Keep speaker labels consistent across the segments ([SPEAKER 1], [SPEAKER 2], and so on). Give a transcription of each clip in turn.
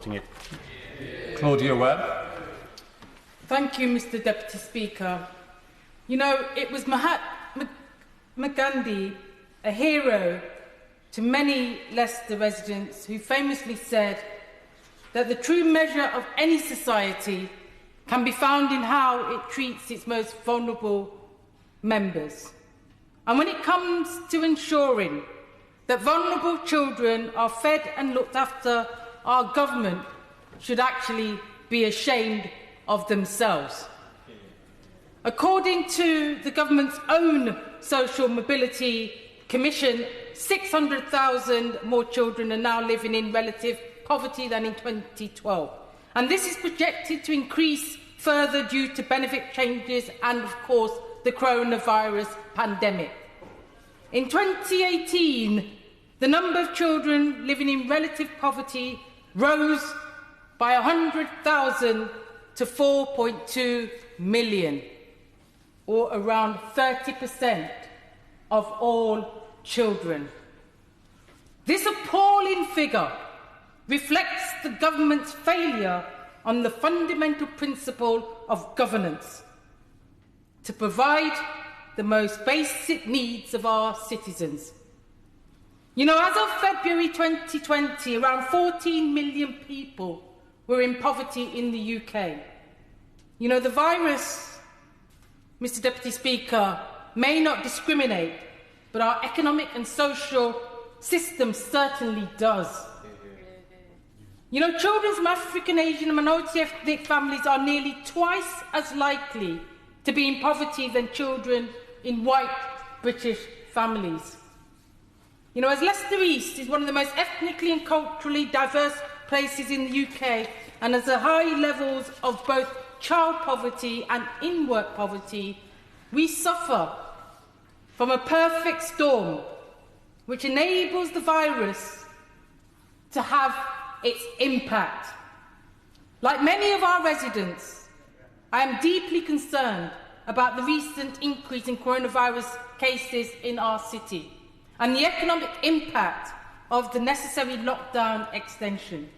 [SPEAKER 1] Claudia Webbe.
[SPEAKER 2] Thank you, Mr. Deputy Speaker. You know, it was Mahatma Gandhi, a hero to many Leicester residents, who famously said that the true measure of any society can be found in how it treats its most vulnerable members. And when it comes to ensuring that vulnerable children are fed and looked after, our government should actually be ashamed of themselves. According to the government's own Social Mobility Commission, 600,000 more children are now living in relative poverty than in 2012. And this is projected to increase further due to benefit changes and, of course, the coronavirus pandemic. In 2018, the number of children living in relative poverty rose by 100,000 to 4.2 million, or around 30% of all children. This appalling figure reflects the government's failure on the fundamental principle of governance to provide the most basic needs of our citizens. You know, as of February 2020, around 14 million people were in poverty in the UK. You know, the virus, Mr. Deputy Speaker, may not discriminate, but our economic and social system certainly does. You know, children from African, Asian and minority ethnic families are nearly twice as likely to be in poverty than children in white British families. You know, as Leicester East is one of the most ethnically and culturally diverse places in the UK, and has high levels of both child poverty and in-work poverty, we suffer from a perfect storm which enables the virus to have its impact. Like many of our residents, I am deeply concerned about the recent increase in coronavirus cases in our city and the economic impact of the necessary lockdown extension.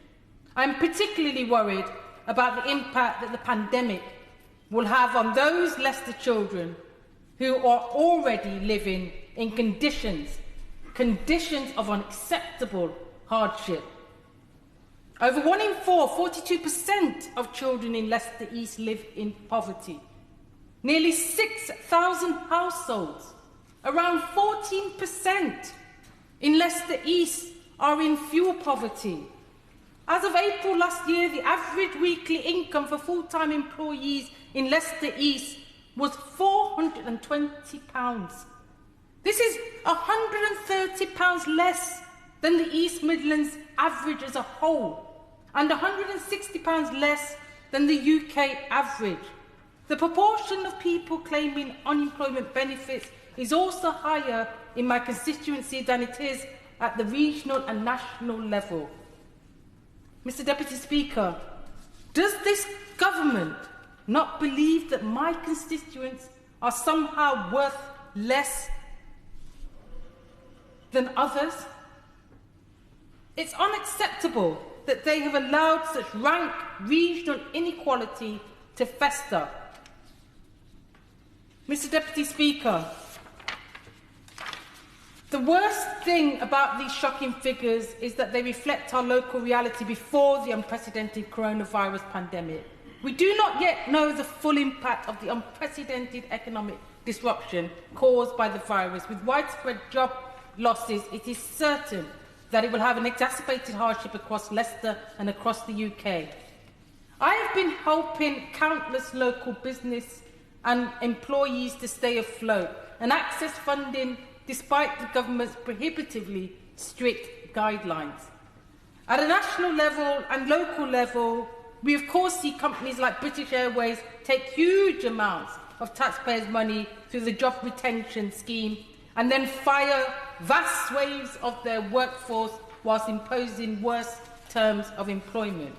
[SPEAKER 2] I am particularly worried about the impact that the pandemic will have on those Leicester children who are already living in conditions of unacceptable hardship. Over 1 in 4, 42% of children in Leicester East live in poverty. Nearly 6,000 households, around 14% in Leicester East, are in fuel poverty. As of April last year, the average weekly income for full-time employees in Leicester East was £420. This is £130 less than the East Midlands average as a whole, and £160 less than the UK average. The proportion of people claiming unemployment benefits is also higher in my constituency than it is at the regional and national level. Mr. Deputy Speaker, does this government not believe that my constituents are somehow worth less than others? It's unacceptable that they have allowed such rank regional inequality to fester. Mr. Deputy Speaker, the worst thing about these shocking figures is that they reflect our local reality before the unprecedented coronavirus pandemic. We do not yet know the full impact of the unprecedented economic disruption caused by the virus. With widespread job losses, it is certain that it will have an exacerbated hardship across Leicester and across the UK. I have been helping countless local business and employees to stay afloat and access funding despite the government's prohibitively strict guidelines. At a national level and local level, we of course see companies like British Airways take huge amounts of taxpayers' money through the job retention scheme and then fire vast swathes of their workforce whilst imposing worse terms of employment.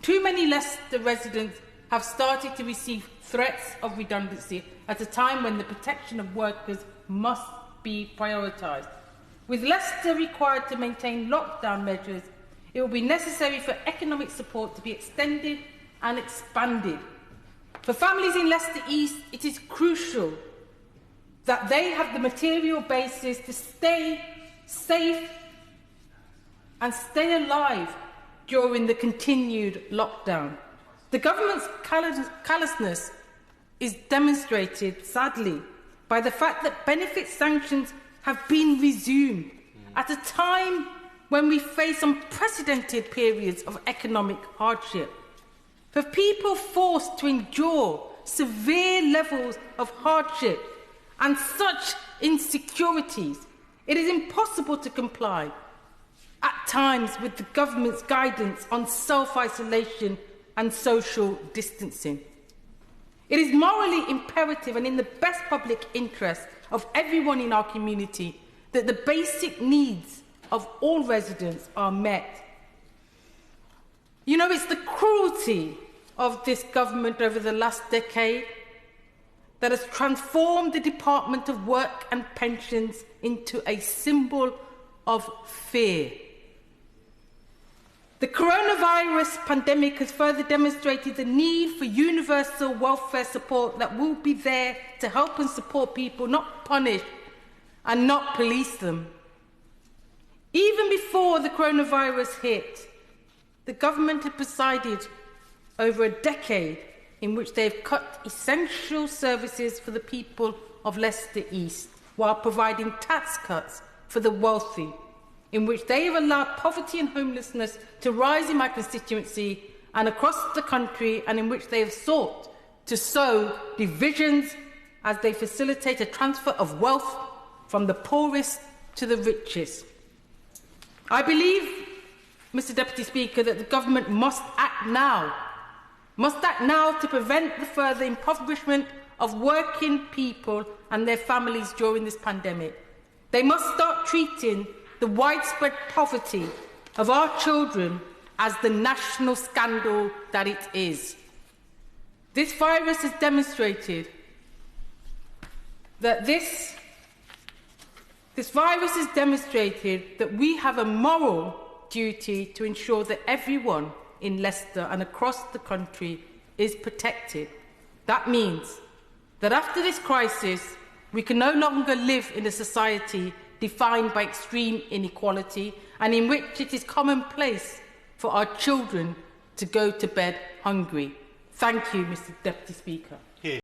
[SPEAKER 2] Too many Leicester residents have started to receive threats of redundancy at a time when the protection of workers must be prioritised. With Leicester required to maintain lockdown measures, It will be necessary for economic support to be extended and expanded. For families in Leicester East, it is crucial that they have the material basis to stay safe and stay alive during the continued lockdown. The government's callousness is demonstrated, sadly, by the fact that benefit sanctions have been resumed at a time when we face unprecedented periods of economic hardship. For people forced to endure severe levels of hardship and such insecurities, it is impossible to comply at times with the government's guidance on self-isolation and social distancing. It is morally imperative and in the best public interest of everyone in our community that the basic needs of all residents are met. You know, it's the cruelty of this government over the last decade that has transformed the Department of Work and Pensions into a symbol of fear. The coronavirus pandemic has further demonstrated the need for universal welfare support that will be there to help and support people, not punish and not police them. Even before the coronavirus hit, the government had presided over a decade in which they have cut essential services for the people of Leicester East, while providing tax cuts for the wealthy, in which they have allowed poverty and homelessness to rise in my constituency and across the country, and in which they have sought to sow divisions as they facilitate a transfer of wealth from the poorest to the richest. I believe, Mr. Deputy Speaker, that the government must act now to prevent the further impoverishment of working people and their families during this pandemic. They must start treating the widespread poverty of our children as the national scandal that it is. This virus has demonstrated that we have a moral duty to ensure that everyone in Leicester and across the country is protected. That means that after this crisis, we can no longer live in a society defined by extreme inequality and in which it is commonplace for our children to go to bed hungry. Thank you, Mr. Deputy Speaker.